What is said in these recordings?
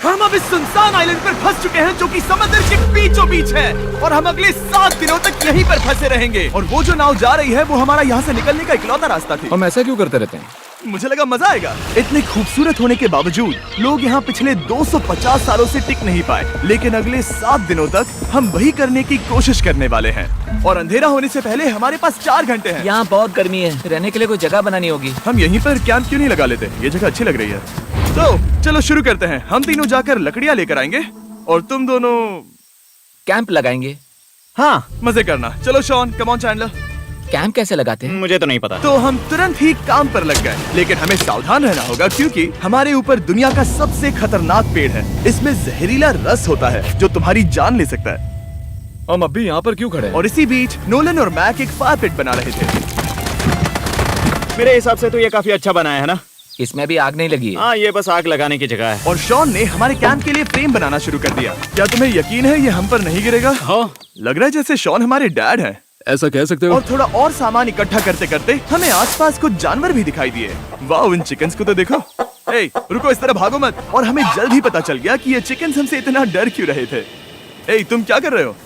हम अब इस सुनसान आइलैंड पर फंस चुके हैं जो कि समुद्र के बीचों बीच है और हम अगले 7 दिनों तक यहीं पर फंसे रहेंगे। और वो जो नाव जा रही है वो हमारा यहाँ से निकलने का इकलौता रास्ता थी। हम ऐसा क्यों करते रहते हैं? मुझे लगा मजा आएगा। इतने खूबसूरत होने के बावजूद लोग यहाँ पिछले 250 सालों से टिक नहीं पाए, लेकिन अगले 7 दिनों तक हम वही करने की कोशिश करने वाले हैं। और अंधेरा होने से पहले हमारे पास 4 घंटे हैं। यहाँ बहुत गर्मी है, रहने के लिए कोई जगह बनानी होगी। हम यहीं पर कैंप क्यों नहीं लगा लेते? ये जगह अच्छी लग रही है। तो चलो शुरू करते हैं। हम तीनों जाकर लकड़ियाँ लेकर आएंगे और तुम दोनों कैंप लगाएंगे। हाँ, मजे करना। चलो Shawn, come on Chandler. Camp कैसे लगाते हैं? मुझे तो नहीं पता। तो हम तुरंत ही काम पर लग गए, लेकिन हमें सावधान रहना होगा क्योंकि हमारे ऊपर दुनिया का सबसे खतरनाक पेड़ है। इसमें जहरीला रस होता है जो तुम्हारी जान ले सकता है। हम अभी यहाँ पर क्यों खड़े हैं? और इसी बीच नोलन और मैक एक फायर पिट बना रहे थे। मेरे हिसाब से तो ये काफी अच्छा बनाया है ना? इसमें अभी आग नहीं लगी है। हाँ, ये बस आग लगाने की जगह है। और शॉन ने हमारे कैंप के लिए फ्रेम बनाना शुरू कर दिया। क्या तुम्हें यकीन है ये हम पर नहीं गिरेगा? हाँ। लग रहा है जैसे शॉन हमारे डैड हैं। ऐसा कह सकते हो? और थोड़ा और सामान इकट्ठा करते करते हमें आसपास कुछ जानवर भी दिखाई दिए। वाह, इन चिकन्स को तो देखो। ए, रुको, इस तरह भागो मत। और हमें जल्द ही पता चल गया कि ये चिकन्स हमसे इतना डर क्यों रहे थे। ए, तुम क्या कर रहे हो?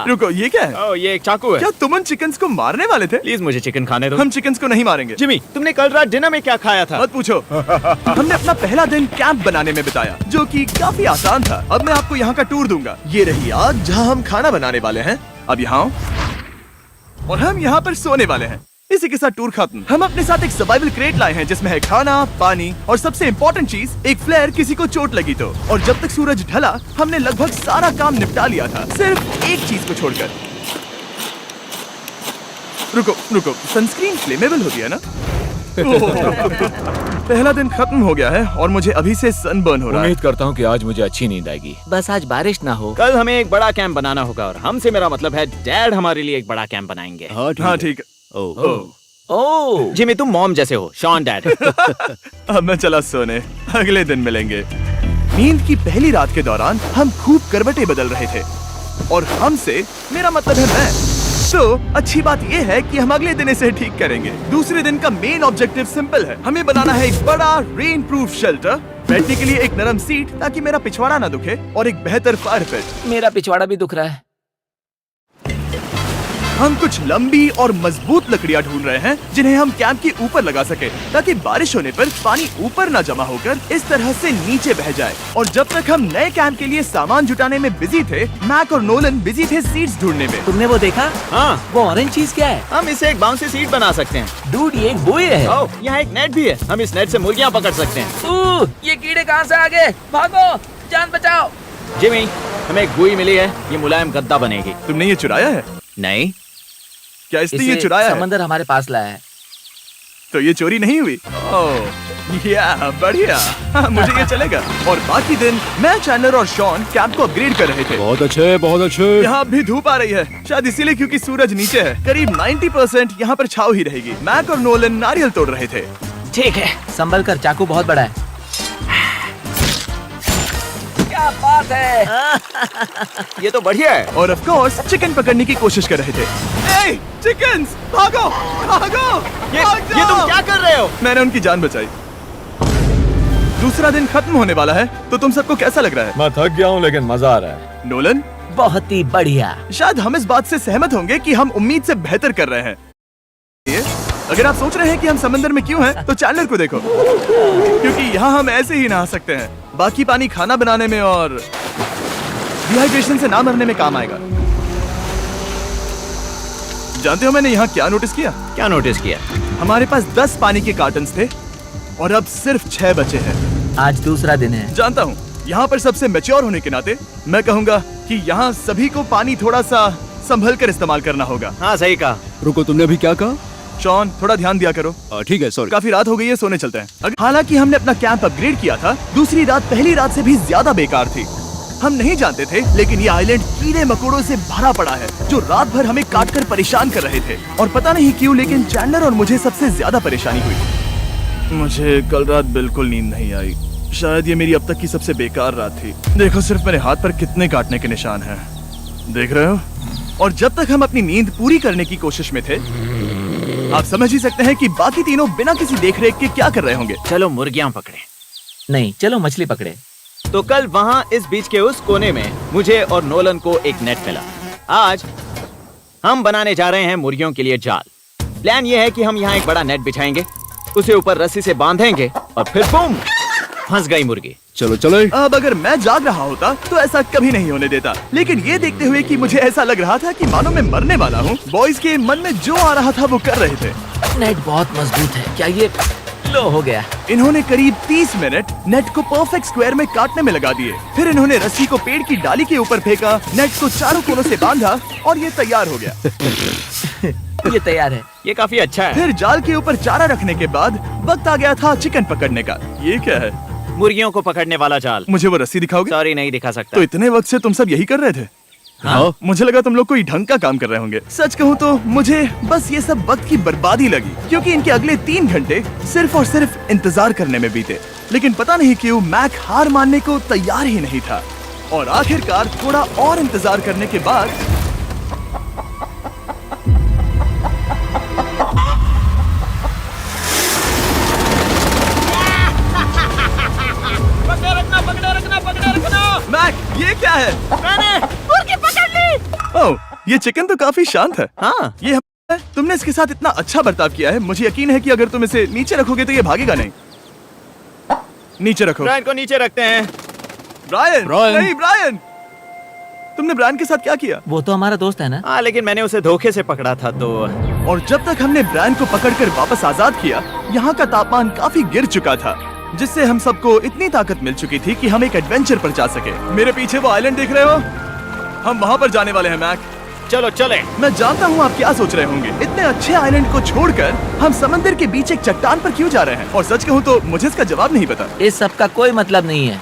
रुको, ये क्या है? ओह, ये एक चाकू है। क्या तुम उन चिकन्स को मारने वाले थे? प्लीज मुझे चिकन खाने दो। हम चिकन्स को नहीं मारेंगे। जिमी, तुमने कल रात डिनर में क्या खाया था? मत पूछो। हमने अपना पहला दिन कैंप बनाने में बिताया, जो कि काफी आसान था। अब मैं आपको यहाँ का टूर दूंगा। ये रही आग जहाँ हम खाना बनाने वाले हैं। अब यहाँ और हम यहाँ पर सोने वाले हैं। इसी के साथ टूर खत्म। हम अपने साथ एक सर्वाइवल क्रेट लाए हैं जिसमें है खाना, पानी और सबसे इम्पोर्टेंट चीज एक फ्लेयर किसी को चोट लगी तो। और जब तक सूरज ढला हमने लगभग सारा काम निपटा लिया था, सिर्फ एक चीज को छोड़कर। रुको, सनस्क्रीन फ्लेमेबल होती है ना? पहला दिन खत्म हो गया है और मुझे अभी से सनबर्न हो रहा है। उम्मीद करता हूँ कि आज मुझे अच्छी नींद आएगी। बस आज बारिश ना हो। कल हमें एक बड़ा कैंप बनाना होगा और हमसे मेरा मतलब है डैड हमारे लिए एक बड़ा कैंप बनाएंगे। हाँ ठीक है। ओह, जिमी, तुम मॉम जैसे हो। Shawn dad. अब मैं चला सोने, अगले दिन मिलेंगे। नींद की पहली रात के दौरान हम खूब करवटें बदल रहे थे और हमसे मेरा मतलब है मैं। तो अच्छी बात यह है कि हम अगले दिन इसे ठीक करेंगे। दूसरे दिन का मेन ऑब्जेक्टिव सिंपल है। हमें बनाना है एक बड़ा रेन प्रूफ शेल्टर, बैठने के लिए एक नरम सीट ताकि मेरा पिछवाड़ा ना दुखे और एक बेहतर फायर पिट। मेरा पिछवाड़ा भी दुख रहा है। हम कुछ लंबी और मजबूत लकड़ियां ढूंढ रहे हैं जिन्हें हम कैंप के ऊपर लगा सके ताकि बारिश होने पर पानी ऊपर न जमा होकर इस तरह से नीचे बह जाए। और जब तक हम नए कैंप के लिए सामान जुटाने में बिजी थे, मैक और नोलन बिजी थे सीड्स ढूंढने में। तुमने वो देखा? हाँ, वो ऑरेंज चीज क्या है? हम इसे एक बाउंसी सीट बना सकते हैं। डूड, ये एक बुए है। ओह, यहाँ एक नेट भी है। हम इस नेट से मुर्गियाँ पकड़ सकते हैं। ये कीड़े कहाँ से आ गए? भागो, जान बचाओ। जिमी, हमें एक बुई मिली है। ये मुलायम गद्दा बनेगी। तुमने ये चुराया है? नहीं। क्या इसलिए ये चुराया है? समंदर हमारे पास लाया है। तो ये चोरी नहीं हुई? ओह, या बढ़िया। मुझे ये चलेगा। और बाकी दिन मैं, चैंडलर और शॉन कैंप को अपग्रेड कर रहे थे। बहुत अच्छे, बहुत अच्छे। यहाँ भी धूप आ रही है, शायद इसीलिए क्योंकि सूरज नीचे है। करीब 90% यहाँ पर छाव ही रहेगी। मैक और नोलन नारियल तोड़ रहे थे। ठीक है, संभल कर, चाकू बहुत बड़ा है। क्या बात है। ये तो बढ़िया है। और ऑफ कोर्स चिकन पकड़ने की कोशिश कर रहे थे। ए, चिकन्स, भागो, भागो, ये तुम क्या कर रहे हो? मैंने उनकी जान बचाई। दूसरा दिन खत्म होने वाला है, तो तुम सबको कैसा लग रहा है? मैं थक गया हूँ लेकिन मजा आ रहा है। नोलन, बहुत ही बढ़िया। शायद हम इस बात से सहमत होंगे कि हम उम्मीद से बेहतर कर रहे हैं। अगर आप सोच रहे हैं कि हम समंदर में क्यों हैं, तो चैंडलर को देखो, क्योंकि यहाँ हम ऐसे ही नहा सकते हैं। बाकी पानी खाना बनाने में और डिहाइड्रेशन से ना मरने में काम आएगा। जानते हो मैंने यहाँ क्या नोटिस किया? क्या नोटिस किया? हमारे पास 10 पानी के कार्टन्स थे और अब सिर्फ 6 बचे हैं। आज दूसरा दिन है। जानता हूँ, यहाँ पर सबसे मैच्योर होने के नाते मैं कहूँगा कि यहाँ सभी को पानी थोड़ा सा संभल कर इस्तेमाल करना होगा। हाँ, सही कहा। रुको, तुमने अभी क्या कहा? शॉन, थोड़ा ध्यान दिया करो। ठीक है, सॉरी। काफी रात हो गई है, सोने चलते हैं। हालांकि हमने अपना कैंप अपग्रेड किया था, दूसरी रात पहली रात से भी ज्यादा बेकार थी। हम नहीं जानते थे, लेकिन ये आइलैंड कीड़े मकोड़ों से भरा पड़ा है जो रात भर हमें काटकर परेशान कर रहे थे। और पता नहीं क्यों, लेकिन चैंडलर और मुझे सबसे ज्यादा परेशानी हुई। मुझे कल रात बिल्कुल नींद नहीं आई। शायद ये मेरी अब तक की सबसे बेकार रात थी। देखो सिर्फ मेरे हाथ पर कितने काटने के निशान हैं, देख रहे हो? और जब तक हम अपनी नींद पूरी करने की कोशिश में थे, आप समझ ही सकते हैं कि बाकी तीनों बिना किसी देखरेख के क्या कर रहे होंगे। चलो मुर्गियाँ पकड़े। नहीं, चलो मछली पकड़े। तो कल वहाँ इस बीच के उस कोने में मुझे और नोलन को एक नेट मिला। आज हम बनाने जा रहे हैं मुर्गियों के लिए जाल। प्लान ये है कि हम यहाँ एक बड़ा नेट बिछाएंगे, उसे ऊपर रस्सी से बांधेंगे और फिर बूम, फंस गई मुर्गी। चलो चलो। अब अगर मैं जाग रहा होता तो ऐसा कभी नहीं होने देता, लेकिन ये देखते हुए कि मुझे ऐसा लग रहा था कि मानो मैं मरने वाला हूँ, बॉयज के मन में जो आ रहा था वो कर रहे थे। नेट बहुत मजबूत है, क्या ये लो हो गया? इन्होंने करीब 30 मिनट नेट को परफेक्ट स्क्वायर में काटने में लगा दिए। फिर इन्होंने रस्सी को पेड़ की डाली के ऊपर फेंका, नेट को चारों कोनों से बांधा और ये तैयार हो गया। ये तैयार है। ये काफी अच्छा है। फिर जाल के ऊपर चारा रखने के बाद वक्त आ गया था चिकन पकड़ने का। ये क्या है? मुर्गियों को पकड़ने वाला जाल। मुझे वो रस्सी दिखाओगे? सॉरी, नहीं दिखा सकता। तो इतने वक्त से तुम सब यही कर रहे थे? हाँ। मुझे लगा तुम लोग कोई ढंग का काम कर रहे होंगे। सच कहूँ तो मुझे बस ये सब वक्त की बर्बादी लगी, क्योंकि इनके अगले 3 घंटे सिर्फ और सिर्फ इंतजार करने में बीते। लेकिन पता नहीं क्यों मैक हार मानने को तैयार ही नहीं था, और आखिरकार थोड़ा और इंतजार करने के बाद मैक, ये क्या है? मैंने मुर्गी पकड़ ली। ओह, ये चिकन तो काफी शांत है। हाँ। ये है, तुमने इसके साथ इतना अच्छा बर्ताव किया है, मुझे यकीन है कि अगर तुम इसे नीचे रखोगे तो ये भागेगा नहीं। नीचे रखो। ब्रायन को नीचे रखते हैं। Brian, Brian. नहीं ब्रायन। तुमने ब्रायन के साथ क्या किया? वो तो हमारा दोस्त है ना। हाँ, लेकिन मैंने उसे धोखे से पकड़ा था तो। और जब तक हमने ब्रायन को पकड़कर वापस आजाद किया, यहाँ का तापमान काफी गिर चुका था, जिससे हम सबको इतनी ताकत मिल चुकी थी कि हम एक एडवेंचर पर जा सके। मेरे पीछे वो आइलैंड देख रहे हो? हम वहाँ पर जाने वाले हैं मैक। चलो चले। मैं जानता हूँ आप क्या सोच रहे होंगे, इतने अच्छे आइलैंड को छोड़कर हम समंदर के बीच एक चट्टान पर क्यों जा रहे हैं? और सच कहूँ तो मुझे इसका जवाब नहीं पता। इस सब का कोई मतलब नहीं है।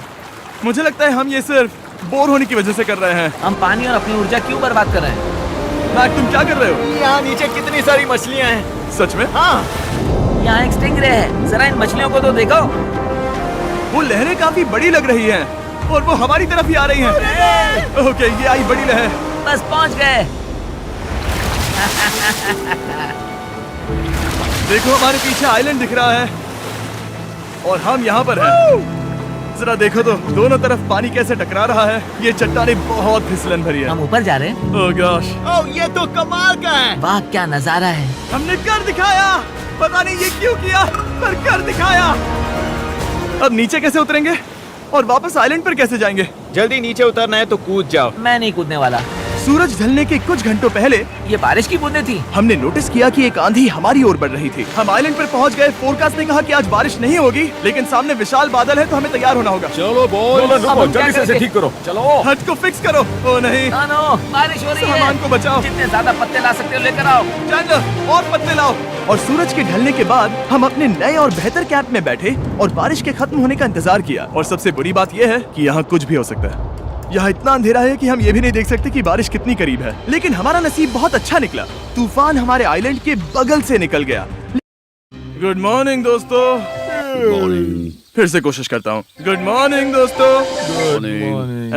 मुझे लगता है हम ये सिर्फ बोर होने की वजह से कर रहे हैं। हम पानी और अपनी ऊर्जा क्यों बर्बाद कर रहे हैं? मैक, तुम क्या कर रहे हो? यहाँ नीचे कितनी सारी मछलियाँ हैं। सच में? हाँ। यहाँ एक स्टिंगरे है, जरा इन मछलियों को तो देखो। वो लहरें काफी बड़ी लग रही हैं और वो हमारी तरफ ही आ रही हैं। ओके, ये आई बड़ी लहर। बस पहुँच गए। देखो, हमारे पीछे आइलैंड दिख रहा है और हम यहाँ पर हैं। जरा देखो तो दोनों तरफ पानी कैसे टकरा रहा है। ये चट्टानें बहुत फिसलन भरी है। हम ऊपर जा रहे हैं। ओह गॉश, ओह, ये तो कमाल का है। वाह, क्या नजारा है। हमने कर दिखाया। पता नहीं ये क्यों किया, पर कर दिखाया। अब नीचे कैसे उतरेंगे और वापस आइलैंड पर कैसे जाएंगे? जल्दी नीचे उतरना है तो कूद जाओ। मैं नहीं कूदने वाला। सूरज ढलने के कुछ घंटों पहले ये बारिश की बूंदें थी। हमने नोटिस किया कि एक आंधी हमारी ओर बढ़ रही थी। हम आइलैंड पर पहुंच गए। फोरकास्ट ने कहा कि आज बारिश नहीं होगी, लेकिन सामने विशाल बादल है तो हमें तैयार होना होगा। चलो बॉय, अब हम क्या करेंगे? ठीक करो। चलो। हट को फिक्स करो। ओ नहीं, नो, बारिश हो रही है। सामान को बचाओ। जितने ज्यादा पत्ते ला सकते हो लेकर आओ। चैंडलर, और पत्ते लाओ। और सूरज के ढलने के बाद हम अपने नए और बेहतर कैंप में बैठे और बारिश के खत्म होने का इंतजार किया। और सबसे बुरी बात यह है कि यहाँ कुछ भी हो सकता है। यहाँ इतना अंधेरा है कि हम ये भी नहीं देख सकते कि बारिश कितनी करीब है। लेकिन हमारा नसीब बहुत अच्छा निकला। तूफान हमारे आइलैंड के बगल से निकल गया। गुड मॉर्निंग दोस्तों। फिर से कोशिश करता हूँ। गुड मॉर्निंग दोस्तों।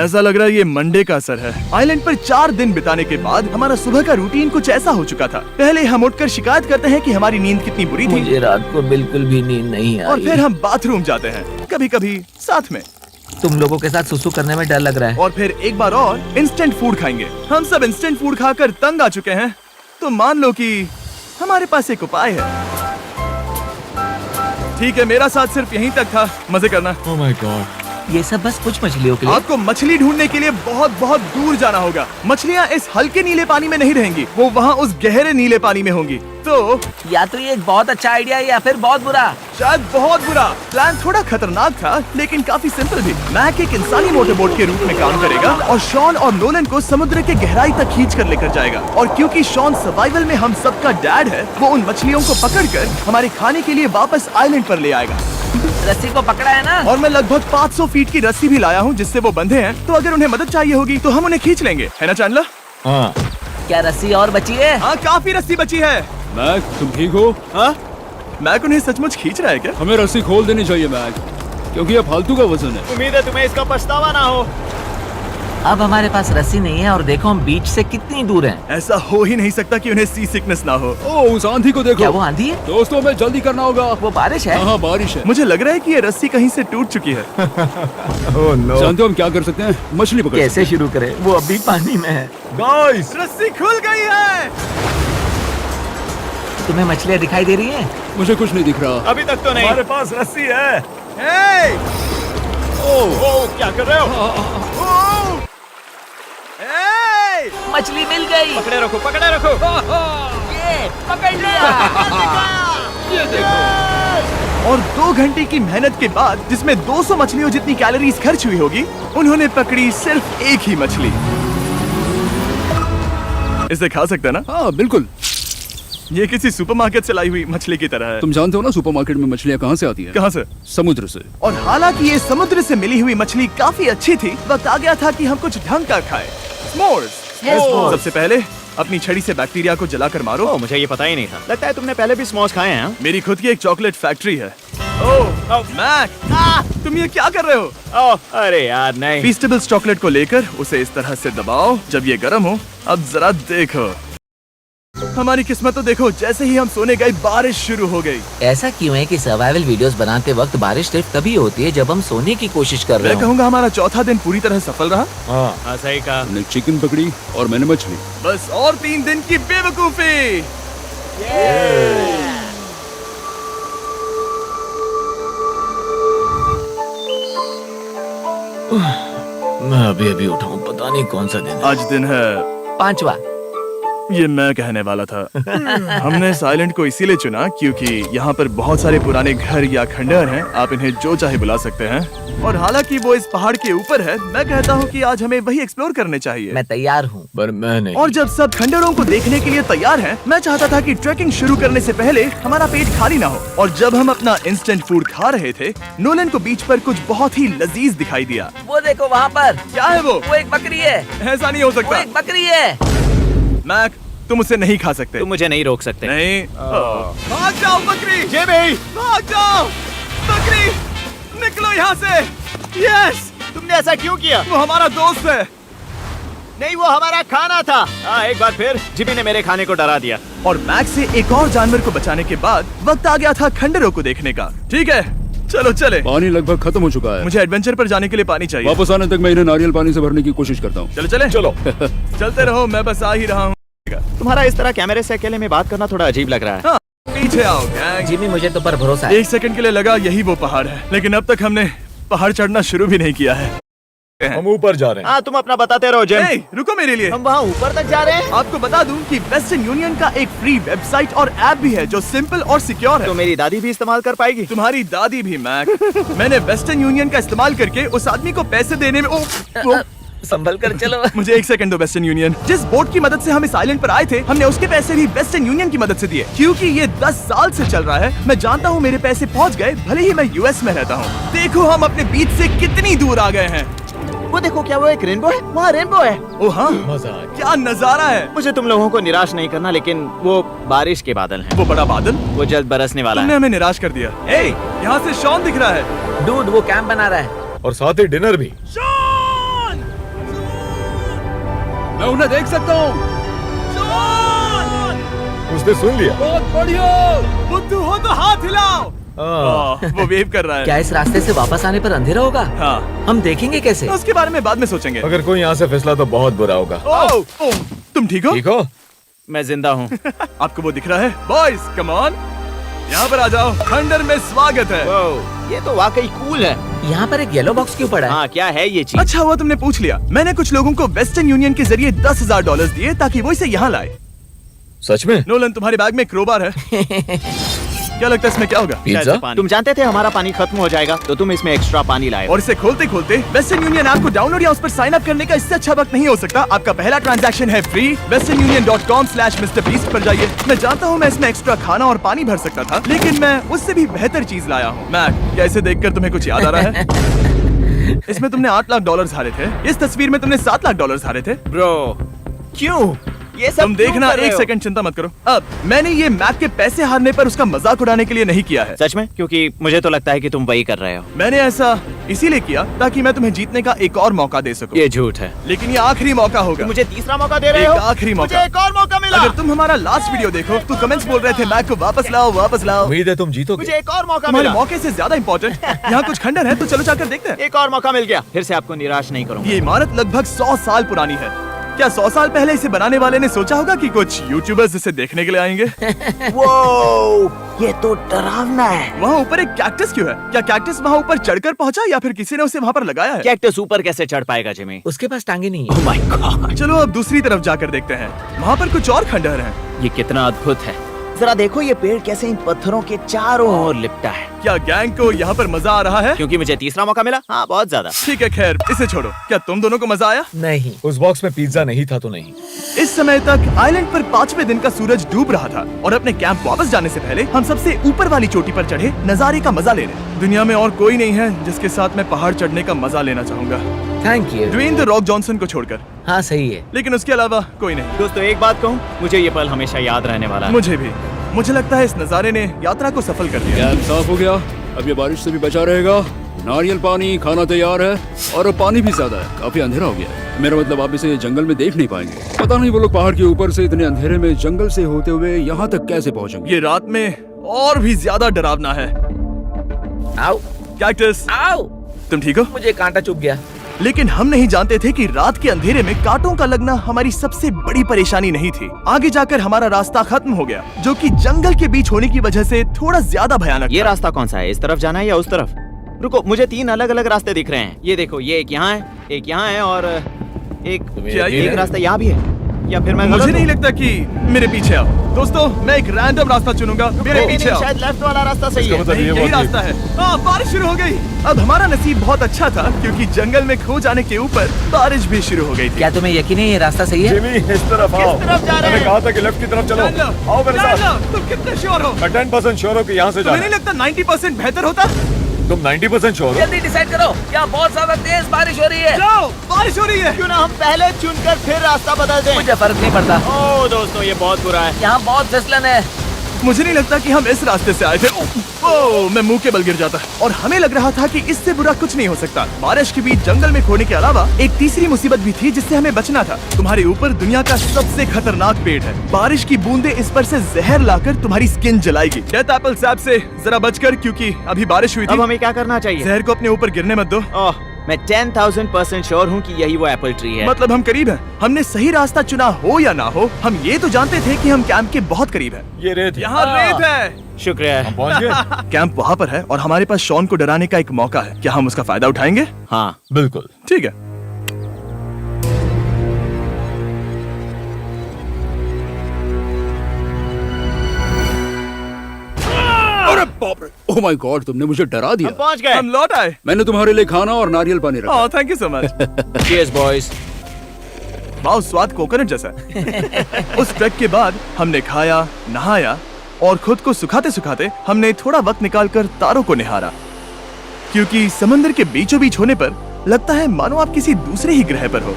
ऐसा लग रहा है ये मंडे का असर है। आइलैंड पर 4 दिन बिताने के बाद हमारा सुबह का रूटीन कुछ ऐसा हो चुका था। पहले हम उठकर शिकायत करते हैं कि हमारी नींद कितनी बुरी थी, मुझे रात को बिल्कुल भी नींद नहीं आई। और फिर हम बाथरूम जाते हैं, कभी कभी साथ में। तुम लोगों के साथ सुसु करने में डर लग रहा है। और फिर एक बार और इंस्टेंट फूड खाएंगे। हम सब इंस्टेंट फूड खाकर तंग आ चुके हैं, तो मान लो कि हमारे पास एक उपाय है। ठीक है, मेरा साथ सिर्फ यहीं तक था। मजे करना। Oh my God. ये सब बस कुछ मछलियों के लिए। आपको मछली ढूंढने के लिए बहुत बहुत दूर जाना होगा। मछलियाँ इस हल्के नीले पानी में नहीं रहेंगी, वो वहाँ उस गहरे नीले पानी में होंगी। तो या तो ये एक बहुत अच्छा आइडिया है या फिर बहुत बुरा। शायद बहुत बुरा। प्लान थोड़ा खतरनाक था, लेकिन काफी सिंपल भी। मैक एक इंसानी मोटरबोट के रूप में काम करेगा और शॉन और नोलन को समुद्र के गहराई तक खींच कर लेकर जाएगा। और क्योंकि शॉन सर्वाइवल में हम सबका डैड है, वो उन मछलियों को पकड़कर हमारे खाने के लिए वापस आइलैंड पर ले आएगा। रस्सी को पकड़ा है ना? और मैं लगभग 500 फीट की रस्सी भी लाया हूँ जिससे वो बंधे हैं, तो अगर उन्हें मदद चाहिए होगी तो हम उन्हें खींच लेंगे, है ना चैंडलर? हाँ। क्या रस्सी और बची है? हाँ, काफी रस्सी बची है। मैक, तुम ठीक हो? हाँ, मैक उन्हें सचमुच खींच रहा है क्या? हमें रस्सी खोल देनी चाहिए मैक, क्योंकि ये फालतू का वजन है। उम्मीद है तुम्हें इसका पछतावा ना हो। अब हमारे पास रस्सी नहीं है और देखो हम बीच से कितनी दूर हैं। ऐसा हो ही नहीं सकता कि उन्हें सी सिकनेस ना हो। ओ, उस आंधी को देखो। क्या वो आंधी है? दोस्तों, हमें जल्दी करना होगा। वो बारिश है? हाँ, बारिश है। मुझे लग रहा है कि ये रस्सी कहीं से टूट चुकी है। जानते हो हम क्या कर सकते हैं? मछली पकड़ कैसे शुरू करें? वो अभी पानी में है। गाइस, रस्सी खुल गई है। तुम्हें मछलियाँ दिखाई दे रही हैं? मुझे कुछ नहीं दिख रहा। अभी तक तो नहीं। पास रस्सी है। हे! क्या कर रहे हो? हे! मछली मिल गई। पकड़े रखो, पकड़े रखो। ये पकड़ लिया। ये देखो। और 2 घंटे की मेहनत के बाद, जिसमें 200 मछलियों जितनी कैलोरीज खर्च हुई होगी, उन्होंने पकड़ी सिर्फ एक ही मछली। इसे खा सकते हैं ना? हाँ, बिल्कुल। ये किसी सुपरमार्केट से लाई हुई मछली की तरह है। तुम जानते हो ना सुपरमार्केट में मछलियाँ कहाँ से आती हैं? कहाँ से? समुद्र से। और हालांकि ये समुद्र से मिली हुई मछली काफी अच्छी थी, वक्त आ गया था कि हम कुछ ढंग का खाएं। स्मोर्स। सबसे पहले अपनी छड़ी से बैक्टीरिया को जलाकर मारो। ओह, मुझे ये पता ही नहीं था। लगता है तुमने पहले भी स्मोक्स खाए हैं। हाँ? मेरी खुद की एक चॉकलेट फैक्ट्री है। ओह मैक, तुम ये क्या कर रहे हो? ओह, अरे यार नहीं। फीस्टेबल्स चॉकलेट को लेकर उसे इस तरह से दबाओ जब ये गर्म हो। अब जरा देखो, हमारी किस्मत तो देखो, जैसे ही हम सोने गए बारिश शुरू हो गई। ऐसा क्यों है कि सर्वाइवल वीडियोस बनाते वक्त बारिश सिर्फ तभी होती है जब हम सोने की कोशिश कर रहे मैं हो? कहूँगा हमारा चौथा दिन पूरी तरह सफल रहा। हाँ, सही कहा। हमने चिकन पकड़ी और मैंने मछली। बस और 3 दिन की बेवकूफी। मैं अभी अभी उठा हूँ, पता नहीं कौन सा दिन है। आज दिन है 5वां। ये मैं कहने वाला था। हमने इस आइलैंड को इसीलिए चुना क्योंकि यहाँ पर बहुत सारे पुराने घर या खंडहर हैं। आप इन्हें जो चाहे बुला सकते हैं। और हालांकि वो इस पहाड़ के ऊपर है, मैं कहता हूँ कि आज हमें वही एक्सप्लोर करने चाहिए। मैं तैयार हूँ। पर मैं नहीं। और जब सब खंडहरों को देखने के लिए तैयार हैं, मैं चाहता था कि ट्रैकिंग शुरू करने से पहले हमारा पेट खाली ना हो। और जब हम अपना इंस्टेंट फूड खा रहे थे, नोलन को बीच पर कुछ बहुत ही लजीज दिखाई दिया। वो देखो वहाँ पर। क्या है वो? वो एक बकरी है। ऐसा नहीं हो वो सकता। एक बकरी है। मैक, तुम उसे नहीं खा सकते। तुम मुझे नहीं रोक सकते। नहीं। भाग जाओ बकरी। जे भाई, भाग जाओ बकरी, निकलो यहाँ से। यस, तुमने ऐसा क्यों किया? वो हमारा दोस्त है। नहीं, वो हमारा खाना था। एक बार फिर जिमी ने मेरे खाने को डरा दिया। और मैक से एक और जानवर को बचाने के बाद वक्त आ गया था खंडहरों को देखने का। ठीक है, चलो चले। पानी लगभग खत्म हो चुका है। मुझे एडवेंचर पर जाने के लिए पानी चाहिए। वापस आने तक मैं इन्हें नारियल पानी से भरने की कोशिश करता हूँ। चलो चले। चलो। चलते रहो, मैं बस आ ही रहा हूँ। तुम्हारा इस तरह कैमरे से अकेले में बात करना थोड़ा अजीब लग रहा है। हाँ, पीछे आओ गैंग। जिमी, मुझे तो पर भरोसा है। 1 सेकंड के लिए लगा यही वो पहाड़ है, लेकिन अब तक हमने पहाड़ चढ़ना शुरू भी नहीं किया है। हम ऊपर जा रहे हैं। हाँ, तुम अपना बताते रहो जिम। Hey, रुको मेरे लिए। हम वहाँ ऊपर तक जा रहे हैं। आपको बता दूं कि वेस्टर्न यूनियन का एक फ्री वेबसाइट और ऐप भी है जो सिंपल और सिक्योर है। तो मेरी दादी भी इस्तेमाल कर पाएगी। तुम्हारी दादी भी मैक। मैंने वेस्टर्न यूनियन का इस्तेमाल करके उस आदमी को पैसे देने में संभल कर चलो। मुझे 1 सेकंड दो। वेस्टर्न यूनियन, जिस बोट की मदद से हम इस आइलैंड पर आए थे, हमने उसके पैसे भी वेस्टर्न यूनियन की मदद से दिए क्योंकि ये 10 साल से चल रहा है। मैं जानता हूँ मेरे पैसे पहुँच गए, भले ही मैं यूएस में रहता हूँ। देखो हम अपने बीच से कितनी दूर आ गए हैं। वो देखो, क्या वो एक रेनबो है? वहाँ रेनबो है। ओ हाँ, मजा आ क्या नजारा है। मुझे तुम लोगों को निराश नहीं करना, लेकिन वो बारिश के बादल हैं। वो बड़ा बादल, वो जल्द बरसने वाला तुमने है। हमें निराश कर दिया। ए, यहाँ से शॉन दिख रहा है। डूड, वो कैंप बना रहा है। गया। और साथ ही डिनर भी। शॉन! मैं उन्हें देख सकता हूँ। शॉन! उसने सुन लिया। बहुत बढ़िया। बुद्धू हो तो हाथ हिलाओ। वो वेव कर रहा है। क्या इस रास्ते से वापस आने पर अंधेरा होगा? हाँ, हम देखेंगे कैसे? उसके बारे में बाद में सोचेंगे। अगर कोई यहाँ से फिसला तो बहुत बुरा होगा। ओह, तुम ठीक हो? ठीक हो? मैं जिंदा हूँ। आपको वो दिख रहा है? बॉयज, कम ऑन, यहाँ पर आ जाओ। खंडर में स्वागत है। वाह, ये तो वाकई कूल है। यहाँ पर एक येलो बॉक्स क्यों पड़ा है? हाँ, क्या है ये चीज? अच्छा हुआ तुमने पूछ लिया। मैंने कुछ लोगों को वेस्टर्न यूनियन के जरिए $10,000 दिए ताकि वो इसे यहाँ लाए। सच में? नोलन, तुम्हारे बैग में क्रोबार है। क्या लगता है इसमें क्या होगा? पिज्जा? तुम जानते थे हमारा पानी खत्म हो जाएगा, तो तुम इसमें एक्स्ट्रा पानी लाए। और इसे खोलते खोलते वेस्टर्न यूनियन ऐप को डाउनलोड या उस पर साइन अप करने का इससे अच्छा वक्त नहीं हो सकता। आपका पहला ट्रांजैक्शन है फ्री। westernunion.com/MrBeast पर जाइए। मैं जानता हूँ मैं इसमें एक्स्ट्रा खाना और पानी भर सकता था, लेकिन मैं उससे भी बेहतर चीज लाया हूँ। मैक, क्या इसे देखकर तुम्हें कुछ याद आ रहा है? इसमें तुमने $8 लाख हारे थे। इस तस्वीर में तुमने $7 लाख हारे थे। ब्रो, क्यों? ये सब तुम क्यों देखना, कर रहे एक हो? सेकंड चिंता मत करो। अब मैंने ये मैक के पैसे हारने पर उसका मजाक उड़ाने के लिए नहीं किया है। सच में? क्योंकि मुझे तो लगता है कि तुम वही कर रहे हो। मैंने ऐसा इसीलिए किया ताकि मैं तुम्हें जीतने का एक और मौका दे सकूं। ये झूठ है। लेकिन ये आखिरी मौका होगा। तुम मुझे तीसरा मौका दे रहे हो? एक आखिरी मौका। मुझे एक और मौका मिला। अगर तुम हमारा लास्ट वीडियो देखो तो कमेंट्स बोल रहे थे मैक को वापस लाओ, वापस लाओ। उम्मीद है तुम जीतोगे। मुझे एक और मौका तुम्हारे मिला। मौके से ज्यादा इंपॉर्टेंट यहाँ कुछ खंडर है, तो चलो जाकर देखते हैं। एक और मौका मिल गया। फिर से आपको निराश नहीं करूंगा। ये इमारत लगभग 100 साल पुरानी है। क्या 100 साल पहले इसे बनाने वाले ने सोचा होगा कि कुछ यूट्यूबर्स इसे देखने के लिए आएंगे? ये तो डरावना है। वहाँ ऊपर एक कैक्टस क्यों है? क्या कैक्टस वहाँ ऊपर चढ़कर पहुँचा या फिर किसी ने उसे वहाँ पर लगाया है? कैक्टस ऊपर कैसे चढ़ पाएगा जिमी? उसके पास टांगे नहीं है। ओह माय गॉड, चलो अब दूसरी तरफ जाकर देखते हैं। वहाँ पर कुछ और खंडहर हैं। ये कितना अद्भुत है। जरा देखो ये पेड़ कैसे इन पत्थरों के चारों ओर लिपटा है। क्या गैंग को यहाँ पर मजा आ रहा है? क्योंकि मुझे तीसरा मौका मिला। हाँ, बहुत ज्यादा। ठीक है, खैर इसे छोड़ो। क्या तुम दोनों को मजा आया? नहीं। उस बॉक्स में पिज्जा नहीं था तो नहीं। इस समय तक आइलैंड पर 5वें दिन का सूरज डूब रहा था और अपने कैंप वापस जाने से पहले हम सबसे ऊपर वाली चोटी पर चढ़े नजारे का मजा ले रहे। दुनिया में और कोई नहीं है जिसके साथ मैं पहाड़ चढ़ने का मजा लेना चाहूंगा, thank you. Dwayne the Rock Johnson को छोड़कर। हाँ सही है। लेकिन उसके अलावा कोई नहीं। दोस्तों एक बात कहूँ, मुझे ये पल हमेशा याद रहने वाला है। मुझे भी। मुझे लगता है इस नजारे ने यात्रा को सफल कर दिया। कैंप साफ हो गया, अब ये बारिश से भी बचा रहेगा। नारियल पानी, खाना तैयार है और अब पानी भी ज्यादा है। काफी अंधेरा हो गया है। मेरा मतलब आप इसे जंगल में देख नहीं पाएंगे। पता नहीं वो लोग पहाड़ के ऊपर से इतने अंधेरे में जंगल से होते हुए यहाँ तक कैसे पहुँचेंगे। ये रात में और भी ज्यादा डरावना है। आओ कैक्टस, आओ। तुम ठीक हो? मुझे कांटा चुभ गया। लेकिन हम नहीं जानते थे कि रात के अंधेरे में कांटों का लगना हमारी सबसे बड़ी परेशानी नहीं थी। आगे जाकर हमारा रास्ता खत्म हो गया, जो कि जंगल के बीच होने की वजह से थोड़ा ज्यादा भयानक ये था। रास्ता कौन सा है? इस तरफ जाना है या उस तरफ? रुको, मुझे 3 अलग अलग रास्ते दिख रहे हैं। ये देखो, ये एक यहाँ है, एक यहाँ है और एक क्या ये- एक रास्ता यहाँ भी है। या फिर मैं मुझे गलत नहीं हूँ? लगता कि मेरे पीछे आओ। दोस्तों, मैं एक रैंडम रास्ता चुनूंगा। मेरे नहीं, पीछे नहीं, आओ। शायद लेफ्ट वाला रास्ता सही इसका है। मतलब नहीं, ये यही वो रास्ता है। बारिश शुरू हो गई। अब हमारा नसीब बहुत अच्छा था क्योंकि जंगल में खो जाने के ऊपर बारिश भी शुरू हो गई थी। क्या तुम्हें यकीन है ये रास्ता सही है? जिमी इस तरफ आओ। तरफ जा रहे मैंने हैं? कहा था कि लेफ्ट की तरफ चलो। जान लो, आओ मेरे जान साथ। लो। तुम कितने श्योर हो? मैं 10% श्योर हूँ कि यहाँ से तुम्हें जाना नहीं लगता 90% बेहतर होता? तुम 90% श्योर हो? जल्दी डिसाइड करो। क्या बहुत ज्यादा तेज बारिश हो रही है? जाओ, बारिश हो रही है। क्यों ना हम पहले चुनकर फिर रास्ता बदल दें? मुझे फर्क नहीं पड़ता। ओह दोस्तों, ये बहुत बुरा है। यहाँ बहुत फिसलन है। मुझे नहीं लगता कि हम इस रास्ते से आए थे। ओह, मैं मुंह के बल गिर जाता। और हमें लग रहा था कि इससे बुरा कुछ नहीं हो सकता। बारिश के बीच जंगल में खोने के अलावा एक तीसरी मुसीबत भी थी जिससे हमें बचना था। तुम्हारे ऊपर दुनिया का सबसे खतरनाक पेड़ है। बारिश की बूंदें इस पर से जहर लाकर तुम्हारी स्किन जलाएगी। डेथ एप्पल सैप से जरा बचकर, क्योंकि अभी बारिश हुई अब थी। हमें क्या करना चाहिए? जहर को अपने ऊपर गिरने मत दो। ओह, मैं 10,000% श्योर हूँ कि यही वो एप्पल ट्री है। मतलब हम करीब हैं। हमने सही रास्ता चुना हो या ना हो, हम ये तो जानते थे कि हम कैंप के बहुत करीब हैं। ये रेत है। यहाँ रेत है। शुक्रिया। हम पहुँच गए। कैंप वहाँ पर है और हमारे पास शॉन को डराने का एक मौका है। क्या हम उसका फायदा उठाएंगे? हाँ, बिल्कुल। ठीक है। अरे बाप रे, ओह माय गॉड, तुमने मुझे डरा दिया। हम पहुँच गए। हम लौट आए। मैंने तुम्हारे लिए खाना और नारियल पानी रखा। Oh, thank you so much. Cheers, boys। वाह, स्वाद कोकोनट जैसा है। उस ट्रैक के बाद हमने खाया, नहाया और खुद को सुखाते सुखाते हमने थोड़ा वक्त निकालकर तारों को निहारा, क्योंकि समंदर के बीचों बीच होने पर लगता है मानो आप किसी दूसरे ही ग्रह पर हो।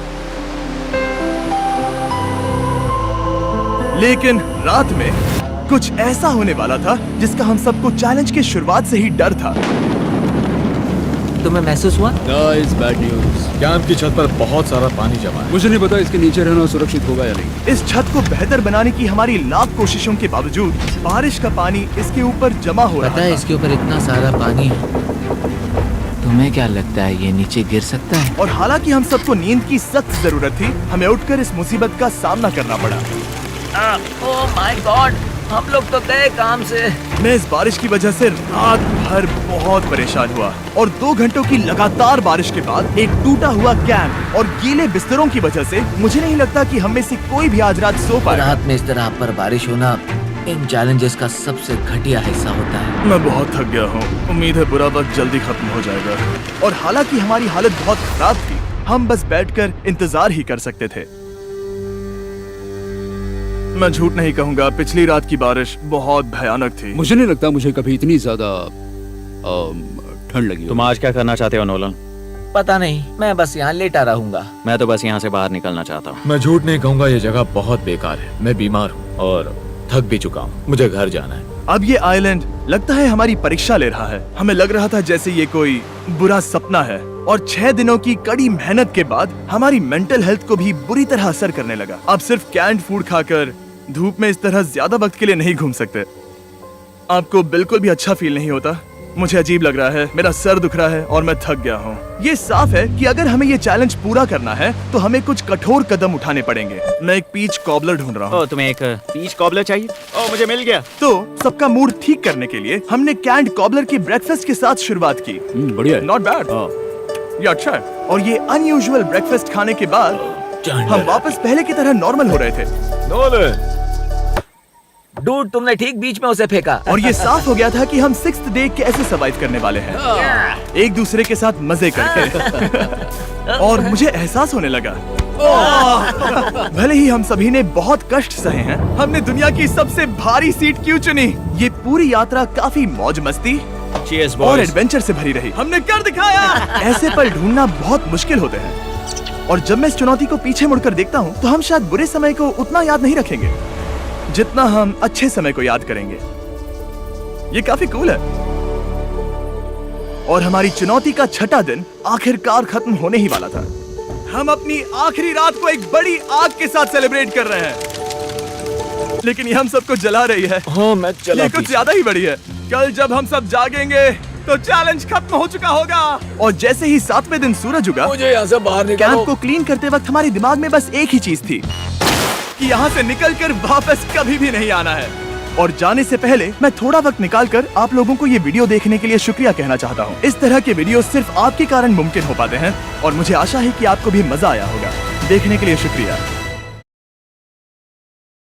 लेकिन रात में कुछ ऐसा होने वाला था जिसका हम सबको चैलेंज की शुरुआत से ही डर था। तुम्हें महसूस हुआ? Guys, bad news. कैंप की छत पर बहुत सारा पानी जमा है। मुझे नहीं पता इसके नीचे रहना सुरक्षित होगा या नहीं। इस छत को बेहतर बनाने की हमारी लाख कोशिशों के बावजूद बारिश का पानी इसके ऊपर जमा हो रहा पता है था। इसके ऊपर इतना सारा पानी है। तुम्हें क्या लगता है ये नीचे गिर सकता है? और हालांकि हम सबको नींद की सख्त जरूरत थी, हमें उठकर इस मुसीबत का सामना करना पड़ा। ओह माय गॉड, हम लोग तो गए काम से। मैं इस बारिश की वजह से रात भर बहुत परेशान हुआ और 2 घंटों की लगातार बारिश के बाद एक टूटा हुआ कैंप और गीले बिस्तरों की वजह से मुझे नहीं लगता कि हम में से कोई भी आज रात सो पाएगा। रात में इस तरह पर बारिश होना इन चैलेंजेस का सबसे घटिया हिस्सा होता है। मैं बहुत थक गया हूँ। उम्मीद है बुरा वक्त जल्दी खत्म हो जाएगा। और हालांकि हमारी हालत बहुत खराब थी, हम बस बैठकर इंतजार ही कर सकते थे। मैं झूठ नहीं कहूंगा, पिछली रात की बारिश बहुत भयानक थी। मुझे नहीं लगता मुझे कभी इतनी ज्यादा ठंड लगी हो। तुम आज क्या करना चाहते हो नोलन? पता नहीं, मैं बस यहाँ लेटा रहूंगा। मैं तो बस यहाँ से बाहर निकलना चाहता हूँ। मैं झूठ नहीं कहूंगा, ये जगह बहुत बेकार है। मैं बीमार हूँ और थक भी चुका हूँ। मुझे घर जाना है। अब ये आइलैंड लगता है हमारी परीक्षा ले रहा है। हमें लग रहा था जैसे ये कोई बुरा सपना है, और 6 दिनों की कड़ी मेहनत के बाद हमारी मेंटल हेल्थ को भी बुरी तरह असर करने लगा। अब सिर्फ कैंड फूड खाकर धूप में इस तरह ज्यादा वक्त के लिए नहीं घूम सकते। आपको बिल्कुल भी अच्छा फील नहीं होता? मुझे अजीब लग रहा है, मेरा सर दुख रहा है और मैं थक गया हूँ। ये साफ है कि अगर हमें ये चैलेंज पूरा करना है तो हमें कुछ कठोर कदम उठाने पड़ेंगे। मैं एक पीच कॉबलर ढूंढ रहा हूँ। ओ, तुम्हें एक पीच कॉबलर चाहिए? ओ, मुझे मिल गया। तो सबका मूड ठीक करने के लिए हमने कैंड कॉबलर के ब्रेकफास्ट के साथ शुरुआत की। बढ़िया है। नॉट बैड, ये अच्छा है। और ये अनयूजुअल ब्रेकफास्ट खाने के बाद हम वापस पहले की तरह नॉर्मल हो रहे थे। नोलन, डूड, तुमने ठीक बीच में उसे फेंका। और ये साफ हो गया था कि हम 6th डे कैसे सर्वाइव करने वाले हैं, एक दूसरे के साथ मजे करके। और मुझे एहसास होने लगा, भले ही हम सभी ने बहुत कष्ट सहे हैं, हमने दुनिया की सबसे भारी सीट क्यों चुनी? ये पूरी यात्रा काफी मौज मस्ती Cheers, और boys. एडवेंचर से भरी रही। हमने कर दिखाया। ऐसे पल ढूंढना बहुत मुश्किल होते हैं, और जब मैं इस चुनौती को पीछे मुड़कर देखता हूँ तो हम शायद बुरे समय को उतना याद नहीं रखेंगे जितना हम अच्छे समय को याद करेंगे। ये काफी कूल है। और हमारी चुनौती का 6ठा दिन आखिरकार खत्म होने ही वाला था। हम अपनी आखिरी रात को एक बड़ी आग के साथ सेलिब्रेट कर रहे हैं, लेकिन ये हम सबको जला रही है। हाँ मैं चला ये कुछ ज्यादा ही बड़ी है। कल जब हम सब जागेंगे तो चैलेंज खत्म हो चुका होगा। और जैसे ही 7वें दिन सूरज उगा, मुझे यहाँ से बाहर कैंप निकालो। को क्लीन करते वक्त हमारे दिमाग में बस एक ही चीज थी कि यहाँ से निकलकर वापस कभी भी नहीं आना है। और जाने से पहले मैं थोड़ा वक्त निकालकर आप लोगों को ये वीडियो देखने के लिए शुक्रिया कहना चाहता हूँ। इस तरह के वीडियो सिर्फ आपके कारण मुमकिन हो पाते हैं, और मुझे आशा है कि आपको भी मजा आया होगा। देखने के लिए शुक्रिया।